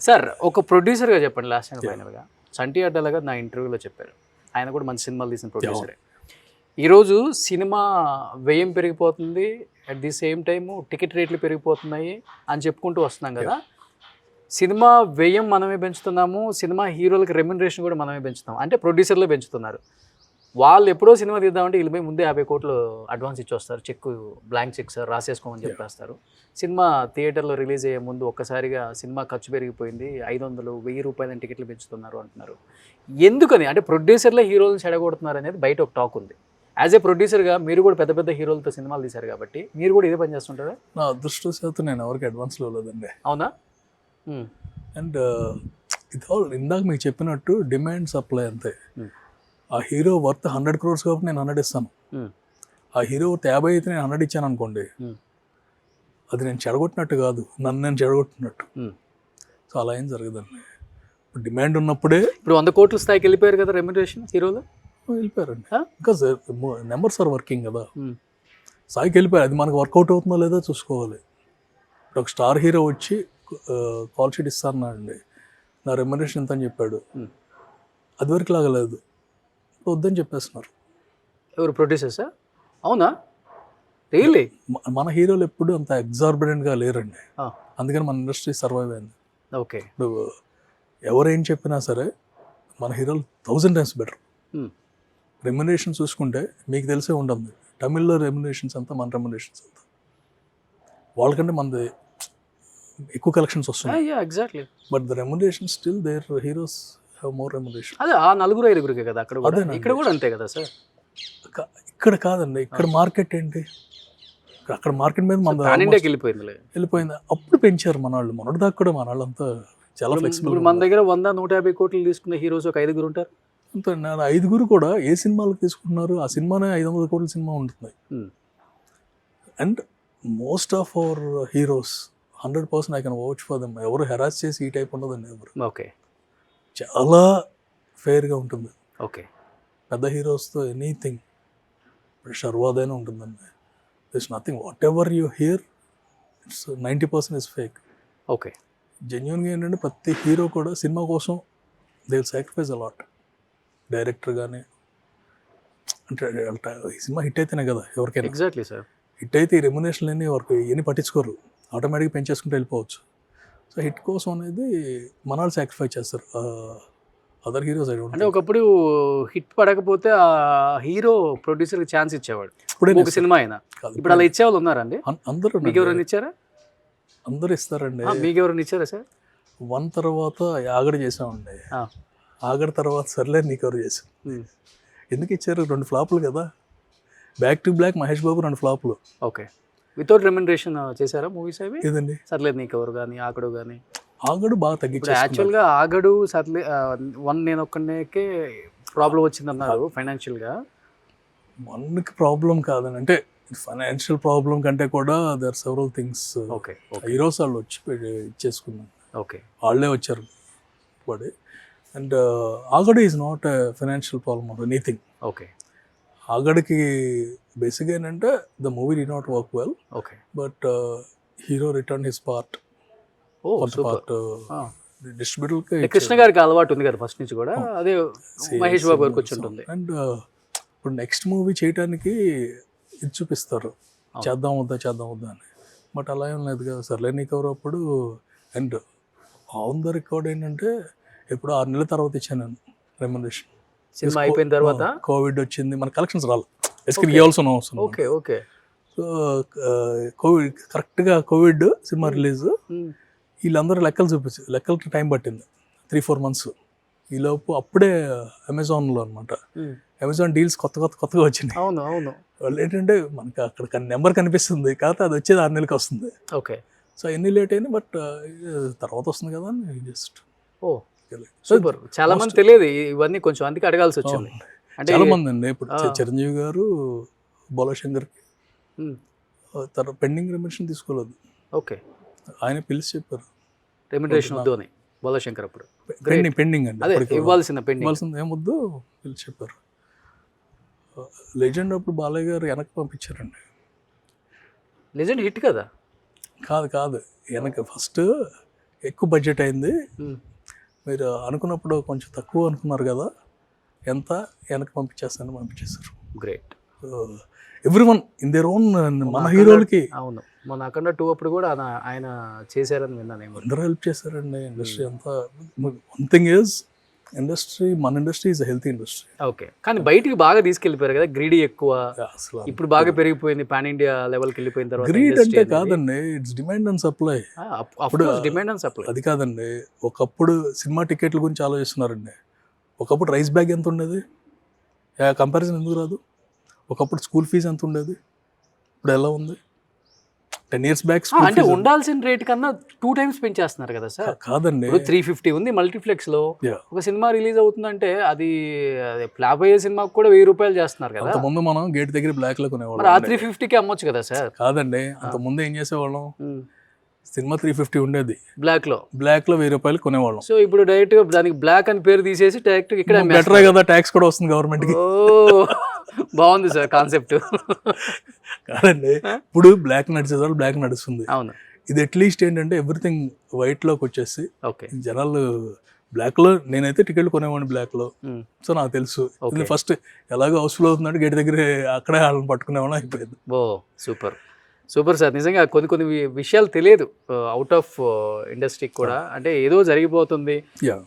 Sir ఒక ప్రొడ్యూసర్గా చెప్పండి లాస్ట్ అండ్ ఫైనల్గా. చంటి అడ్డాల గారు నా ఇంటర్వ్యూలో చెప్పారు, ఆయన కూడా మంచి సినిమాలు తీసిన ప్రొడ్యూసరే. ఈరోజు సినిమా వ్యయం పెరిగిపోతుంది, at the same time ticket రేట్లు పెరిగిపోతున్నాయి అని చెప్పుకుంటూ వస్తున్నాం కదా. సినిమా వ్యయం మనమే పెంచుతున్నాము, సినిమా హీరోలకి రెమ్యునరేషన్ కూడా మనమే పెంచుతాం, అంటే ప్రొడ్యూసర్లే పెంచుతున్నారు. వాళ్ళు ఎప్పుడో సినిమా తీద్దామంటే వీళ్ళు ముందే 50 కోట్లు అడ్వాన్స్ ఇచ్చి వస్తారు, చెక్ బ్లాంక్ చెక్ సార్ రాసేసుకోమని చెప్పేస్తారు. సినిమా థియేటర్లో రిలీజ్ అయ్యే ముందు ఒక్కసారిగా సినిమా ఖర్చు పెరిగిపోయింది, 500-1000 రూపాయలని టికెట్లు పెంచుతున్నారు అంటున్నారు. ఎందుకని అంటే ప్రొడ్యూసర్లే హీరోలను చెడగొడుతున్నారు అనేది బయట ఒక టాక్ ఉంది. యాజ్ ఏ ప్రొడ్యూసర్గా మీరు కూడా పెద్ద పెద్ద హీరోలతో సినిమాలు తీశారు కాబట్టి మీరు కూడా ఇదే పని చేస్తుంటారా? నా అదృష్టశాతం నేను ఎవరికి అడ్వాన్స్లో లేదండి. అవునా? అండ్ ఇది ఆల్ ఇందాక మీకు చెప్పినట్టు డిమాండ్ సప్లై అంతే. ఆ హీరో వర్త్ 100 crores కాబట్టి నేను 100 ఇస్తాను. ఆ హీరో వర్త్ 50 అయితే నేను 100 ఇచ్చాను అనుకోండి, అది నేను చెడగొట్టినట్టు కాదు, నన్ను నేను చెడగొట్టినట్టు. సో అలా ఏం జరగదండి. డిమాండ్ ఉన్నప్పుడే. ఇప్పుడు 100 కోట్ల స్థాయికి వెళ్ళిపోయారు కదా రెమ్యునరేషన్ హీరోలు. వెళ్ళిపోయారండి. Huh? Because numbers are working కదా. Hmm. సాయికి వెళ్ళిపోయారు. అది మనకు వర్కౌట్ అవుతుందో లేదో చూసుకోవాలి. ఇప్పుడు ఒక స్టార్ హీరో వచ్చి కాల్ షీట్ ఇస్తానండి, నా రెమ్యునరేషన్ ఎంత అని చెప్పాడు. అది వరకు లాగలేదు, వద్దని చెప్పేస్తున్నారు. ఎవరు ప్రొడ్యూసర్సా? అవునా, రియల్లీ? మన హీరోలు ఎప్పుడు అంత ఎగ్జార్బిడెంట్గా లేరండి, అందుకని మన ఇండస్ట్రీ సర్వైవ్ అయింది. ఓకే. ఇప్పుడు ఎవరేం చెప్పినా సరే మన హీరోలు 1000 times బెటర్. రెమ్యునరేషన్ చూసుకుంటే మీకు తెలిసే ఉంటుంది, తమిళ్లో రెమ్యునరేషన్స్ అంతా మన రెమ్యునరేషన్స్ అంతా వాళ్ళకంటే మనది ఎక్కువ కలెక్షన్స్ వస్తున్నాయి. Exactly. But the remuneration still their heroes have more remuneration. అదే ఆ 4-5 కదా అక్కడ కూడా, ఇక్కడ కూడా అంతే కదా సార్? ఇక్కడ కాదండి, ఇక్కడ మార్కెట్ ఏంటి, అక్కడ మార్కెట్ మీద మన ఇండియాకి వెళ్ళిపోయింది. అప్పుడు పెంచారు మన వాళ్ళు, మొన్నటి దాకా కూడా మన వాళ్ళు అంతా చాలా ఫ్లెక్సిబుల్. ఇప్పుడు మన దగ్గర 100-150 కోట్లు తీసుకున్న హీరోస్ ఒక 5 ఉంటారు అంతే. 5 కూడా ఏ సినిమాలకు తీసుకుంటున్నారు, ఆ సినిమానే 500 కోట్ల సినిమా ఉంటుంది. And most of our heroes 100% I can watch for them. ఎవరు హెరాస్ చేసి ఈ టైప్ ఉండదండి ఎవరు. ఓకే. చాలా ఫెయిర్గా ఉంటుంది. ఓకే. పెద్ద హీరోస్తో ఎనీథింగ్ షర్వాదైనా ఉంటుందండి. This nothing, whatever you hear it's 90% is fake. Okay. జెన్యున్గా ఏంటంటే ప్రతి హీరో కూడా సినిమా కోసం they will sacrifice a lot. Director కానీ అంటే ఈ సినిమా హిట్ అయితేనే కదా ఎవరికైనా. Exactly sir. హిట్ అయితే ఈ రెమ్యునేషన్ లేని ఎవరికి ఎన్ని పట్టించుకోరు, ఆటోమేటిక్గా పెంచేసుకుంటూ వెళ్ళిపోవచ్చు. సో హిట్ కోసం అనేది మన వాళ్ళు సాక్రిఫైస్ చేస్తారు, అదర్ హీరోస్ అంటే ఒకప్పుడు హిట్ పడకపోతే ఆ హీరో ప్రొడ్యూసర్కి ఛాన్స్ ఇచ్చేవాడు, ఒక సినిమా అయినా. ఇప్పుడు అలా ఇచ్చేవాళ్ళు ఉన్నారండి? అందరూ. మీకు ఎవరైనా ఇచ్చారా? అందరూ ఇస్తారండి. మీకు ఎవరైనా ఇచ్చారా సార్? 1 తర్వాత ఆగడ చేసామండి, ఆగడ తర్వాత సర్లే నీకు ఎవరు చేసాం. ఎందుకు ఇచ్చారు? 2 ఫ్లాపులు కదా. Back to block Mahesh Babu 2 ఫ్లాపులు. ఓకే. వితౌట్ రెమ్యునరేషన్ చేశారా మూవీస్ అవి? ఇదండి సర్లేదు నీకు ఎవరు కానీ, ఆగడు కానీ. ఆగడు బాగా తగ్గించారు. యాక్చువల్గా ఆగడు సర్లే 1 నేను ఒక్కడికే ప్రాబ్లం వచ్చిందన్నారు ఫైనాన్షియల్గా. 1కి ప్రాబ్లం కాదని, అంటే ఫైనాన్షియల్ ప్రాబ్లం కంటే కూడా there several things. Okay. Heroes వాళ్ళు వచ్చి ఇచ్చేసుకున్నాం. ఓకే. వాళ్ళే వచ్చారు పడి. And Aagadu is not financial problem or anything. Okay. ఆగడికి బేసిక్గా ఏంటంటే the movie did not work well. Okay. But hero return his part. Distributor Krishna గారికి అలవాటు ఉంది కదా ఫస్ట్ నుంచి కూడా, అదే మహేష్ బాబు గారికి వచ్చి ఉంటుంది. అండ్ ఇప్పుడు నెక్స్ట్ మూవీ చేయడానికి ఇది చూపిస్తారు, చేద్దాం వద్దా అని. బట్ అలా ఏం లేదు కదా, సర్లే నీకు ఎవరు అప్పుడు. అండ్ ఆన్ ద రికార్డ్ ఏంటంటే ఎప్పుడు 6 నెలల తర్వాత ఇచ్చాను నేను రెమ్యునరేషన్. సినిమా అయిపోయిన తర్వాత కోవిడ్ వచ్చింది, మన కలెక్షన్స్ రాలి ఇవ్వాల్సిన అవసరం. ఓకే. ఓకే. సో కోవిడ్ కరెక్ట్గా కోవిడ్ సినిమా రిలీజ్, వీళ్ళందరూ లెక్కలకి టైం పట్టింది 3-4 months. ఈలోపు అప్పుడే అమెజాన్లో అనమాట, అమెజాన్ డీల్స్ కొత్తగా వచ్చినాయి. అవును అవును. వాళ్ళు ఏంటంటే మనకి అక్కడ నెంబర్ కనిపిస్తుంది, కాకపోతే అది వచ్చేది 6 నెలలకి వస్తుంది. ఓకే. సో ఎన్ని లేట్ అయినా బట్ తర్వాత వస్తుంది కదా అని జస్ట్. ఓ సూపర్. చాలా మంది తెలియదు ఇవన్నీ, కొంచెం అందుకే అడగాల్సి వచ్చింది. అంటే చాలా మంది అండి ఇప్పుడు చిరంజీవి గారు బోలాశంకర్కి పెండింగ్ రెమ్యునరేషన్ తీసుకోలేదు. ఓకే. ఆయన పిలిచి చెప్పారు రెమ్యునరేషన్ వద్దు అని బోలాశంకర్ అప్పుడు. పెండింగ్ అండి, అదే ఇవ్వాల్సింది ఏమొద్దు పిలిచి చెప్పారు. లెజెండ్ అప్పుడు బాలయ్య గారు వెనక్కి పంపించారండి. లెజెండ్ హిట్ కదా? కాదు వెనక ఫస్ట్ ఎక్కువ బడ్జెట్ అయింది, మీరు అనుకున్నప్పుడు కొంచెం తక్కువ అనుకున్నారు కదా, ఎంత వెనక్కి పంపించేశారు. Great. Everyone in their own. మన హీరోలకి అవును, మన అఖండ 2 అప్పుడు కూడా ఆయన చేశారని విన్నాను. అందరూ హెల్ప్ చేశారండి ఇండస్ట్రీ అంతా. వన్ థింగ్ ఈజ్ మన industry is healthy industry. Okay. కానీ బయటికి బాగా తీసుకెళ్ళిపోయారు కదా, గ్రీడీ ఎక్కువ. ఇప్పుడు బాగా పెరిగిపోయింది, పాన్ ఇండియా లెవెల్కి వెళ్ళిపోయిన తర్వాత. గ్రీడ్ అంటే కాదండి, ఇట్స్ డిమాండ్ అండ్ సప్లై. అప్పుడు డిమాండ్ అండ్ సప్లై అది కాదండి. ఒకప్పుడు సినిమా టికెట్ల గురించి ఆలోచిస్తున్నారండి. ఒకప్పుడు రైస్ బ్యాగ్ ఎంత ఉండేది, కంపారిజన్ ఎందుకు రాదు? ఒకప్పుడు స్కూల్ ఫీజు ఎంత ఉండేది, ఇప్పుడు ఎలా ఉంది? 10 years బ్యాక్ అంటే ఉండాల్సిన రేట్ కన్నా 2 times పెంచేస్తున్నారు కదా సార్. కాదండి, 350 ఉంది మల్టీప్లెక్స్ లో. ఒక సినిమా రిలీజ్ అవుతుందంటే అది ఫ్లాప్ అయ్యే సినిమాకి కూడా 1000 రూపాయలు చేస్తున్నారు కదా. ముందు మనం గేట్ దగ్గర బ్లాక్ లో కొనేవాళ్ళం, మరి ఆ 350కి అమ్మొచ్చు కదా సార్. కాదండి, అంత ముందు ఏం చేసేవాళ్ళం, సినిమా 350 ఉండేది, బ్లాక్ లో బ్లాక్లో 1000 రూపాయలు కొనేవాళ్ళం. సో ఇప్పుడు డైరెక్ట్ గా దానికి బ్లాక్ అని పేరు తీసేసి డైరెక్ట్ ఇక్కడ బెటరే కదా, ట్యాక్స్ కూడా వస్తుంది గవర్నమెంట్కి. ఓ బాగుంది సార్ కాన్సెప్ట్. కాదండి, ఇప్పుడు బ్లాక్ నడిచే వాళ్ళు బ్లాక్ నడుస్తుంది. అవును, ఇది అట్లీస్ట్ ఏంటంటే ఎవ్రీథింగ్ వైట్లోకి వచ్చేసి ఓకే. జనాలు బ్లాక్లో, నేనైతే టికెట్లు కొనేవాడిని బ్లాక్లో. సో నాకు తెలుసు ఫస్ట్ ఎలాగో హౌస్ఫుల్ అవుతుందంటే గేట్ దగ్గర అక్కడే వాళ్ళని పట్టుకునేవాళ్ళం అయిపోయింది. ఓ సూపర్ సూపర్ సార్. నిజంగా కొన్ని కొన్ని విషయాలు తెలియదు అవుట్ ఆఫ్ ఇండస్ట్రీకి కూడా. అంటే ఏదో జరిగిపోతుంది,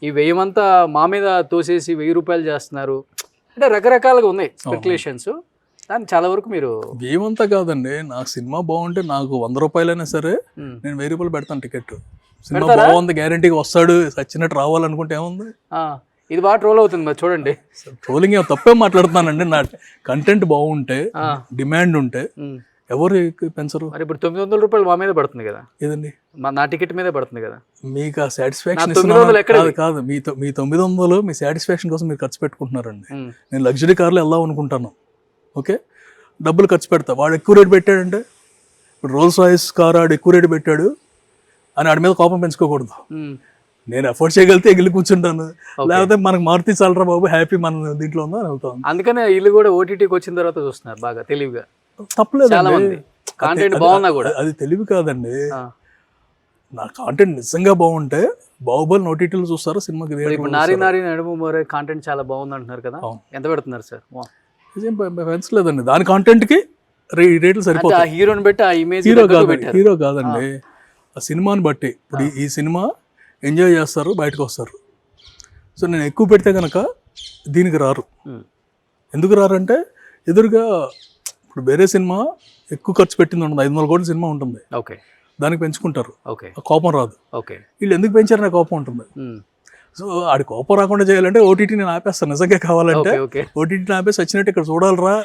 ఈ 1000 అంతా మా మీద తోసేసి 1000 రూపాయలు చేస్తున్నారు అంటే రకరకాలుగా ఉన్నాయి స్పెక్యులేషన్స్. దాన్ని చాలా వరకు మీరు ఏమంతా కాదండి, నాకు సినిమా బాగుంటే నాకు 100 రూపాయలైనా సరే నేను 1000 రూపాయలు పెడతాను టికెట్. సినిమా బాగుంది, గ్యారంటీగా వస్తాడు, సచ్చినట్టు రావాలనుకుంటే ఏముంది. ఇది బాగా ట్రోల్ అవుతుంది మరి చూడండి. ట్రోలింగ్ ఏమో తప్పే మాట్లాడుతున్నానండి. నా కంటెంట్ బాగుంటే, డిమాండ్ ఉంటే ఎవరు పెంచరు. మరి ఇప్పుడు 900 రూపాయలు మా మీద పడుతుంది కదా, ఏదండి నా టికెట్ మీదే పడుతుంది కదా. మీకు ఆ సాటిస్ఫాక్షన్ కాదు, మీ 900 మీ సాటిస్ఫాక్షన్ కోసం మీరు ఖర్చు పెట్టుకుంటున్నారండి. నేను లగ్జరీ కార్లో వెళ్దాం అనుకుంటాను, ఓకే, డబ్బులు ఖర్చు పెడతా. వాడు ఎక్కువ రేటు పెట్టాడంటే, ఇప్పుడు రోల్స్ రాయిస్ కార్ ఆడు ఎక్కువ రేటు పెట్టాడు అని ఆడి మీద కోపం పెంచుకోకూడదు. నేను ఎఫోర్డ్ చేయగలిగితే ఎగిలి కూర్చుంటాను, లేకపోతే మనకు మారుతి చాలరా బాబు, హ్యాపీ మన దీంట్లో ఉందో అని వెళ్తాను. అందుకనే వీళ్ళు కూడా ఓటీటీకి వచ్చిన తర్వాత చూస్తున్నారు బాగా తెలివిగా. తప్పలేదు, కాంటెంట్ బాగున్నా కూడా అది తెలివి కాదండి. నా కాంటెంట్ నిజంగా బాగుంటే బాహుబలి ఓటీటీలో చూస్తారు, సినిమాకి. ఇప్పుడు నారి నారి నడుము మోరే కాంటెంట్ చాలా బాగుంది అంటున్నారు కదా, ఎంత పెడుతున్నారు సార్? పెంచలేదండి, దాని కాంటెంట్ కి రేట్లు సరిపోతాయి. హీరోని బట్టి ఆ ఇమేజ్, హీరో కాదండి, ఆ సినిమాని బట్టి. ఇప్పుడు ఈ సినిమా ఎంజాయ్ చేస్తారు, బయటకు వస్తారు. సో నేను ఎక్కువ పెడితే కనుక దీనికి రారు. ఎందుకు రారంటే ఎదురుగా ఇప్పుడు వేరే సినిమా ఎక్కువ ఖర్చు పెట్టింది ఉంటుంది, 500 కోట్ల సినిమా ఉంటుంది, ఓకే, దానికి పెంచుకుంటారు, ఓకే, కోపం రాదు. ఓకే, వీళ్ళు ఎందుకు పెంచారనే కోపం ఉంటుంది. సో ఆడి కోపం రాకుండా చేయాలంటే ఓటీటీ నేను ఆపేస్తాను. నిజంగా కావాలంటే ఓటీటీని ఆపేసి వచ్చినట్టు ఇక్కడ చూడాలరా,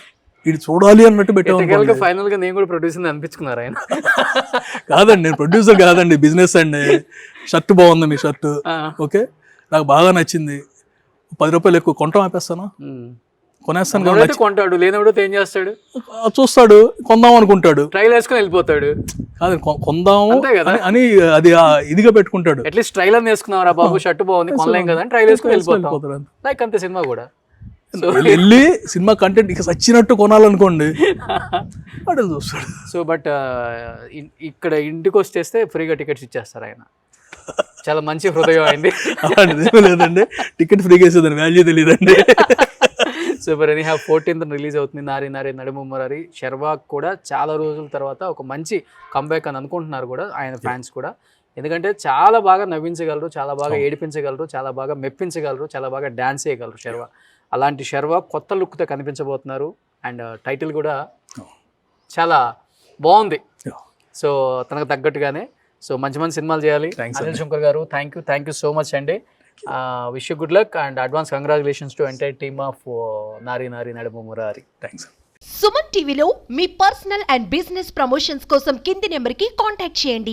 ఇది చూడాలి అన్నట్టు పెట్టాను. ఫైనల్ గా నేను కూడా ప్రొడ్యూసర్ అనిపించుకున్నారు ఆయన. కాదండి, నేను ప్రొడ్యూసర్ కాదండి, బిజినెస్ అండి. షర్ట్ బాగుంది మీ షర్ట్, ఓకే, నాకు బాగా నచ్చింది, 10 రూపాయలు ఎక్కువ కొంటాం ఆపేస్తాను, కొనేస్తాను. కొంటాడు, లేనప్పుడు ఏం చేస్తాడు, చూస్తాడు, కొందాం అనుకుంటాడు, ట్రైల్ వేసుకొని వెళ్ళిపోతాడు. కాదు, కొందాము అని అది ఇదిగా పెట్టుకుంటాడు. అట్లీస్ట్ ట్రైలర్ వేసుకున్నారా బాబు, షర్ట్ బాగుంది, కొనలేం కదా, ట్రైల్ వేసుకొని వెళ్ళిపోతాడు. లైక్ అంతే సినిమా కూడా. వెళ్ళి సినిమా కంటెంట్ ఇక సచ్చినట్టు కొనాలనుకోండి అటు చూస్తాడు. సో బట్ ఇక్కడ ఇంటికి వచ్చేస్తే ఫ్రీగా టికెట్స్ ఇచ్చేస్తారు ఆయన. చాలా మంచి హృదయం అయింది. లేదండి, టికెట్ ఫ్రీగా వేసేదాన్ని వాల్యూ తెలియదండి. Super. Any have 14th release అవుతుంది నారి నారి నడుము మురారి. శర్వాక్ కూడా చాలా రోజుల తర్వాత ఒక మంచి కంబ్యాక్ అని అనుకుంటున్నారు కూడా ఆయన ఫ్యాన్స్ కూడా. ఎందుకంటే చాలా బాగా నవ్వించగలరు, చాలా బాగా ఏడిపించగలరు, చాలా బాగా మెప్పించగలరు, చాలా బాగా డాన్స్ చేయగలరు శర్వా. అలాంటి శర్వా కొత్త లుక్తో కనిపించబోతున్నారు. అండ్ టైటిల్ కూడా చాలా బాగుంది. సో తనకు తగ్గట్టుగానే సో మంచి మంచి సినిమాలు చేయాలి. అనిల్ శంకర్ గారు, థ్యాంక్ యూ సో మచ్ అండి. Wish you good luck and advance congratulations to entire team of నారి నారి నడుము మురారి. థ్యాంక్స్. సుమన్ టీవీలో మీ పర్సనల్ అండ్ బిజినెస్ ప్రమోషన్స్ కోసం కింది నెంబర్కి కాంటాక్ట్ చేయండి.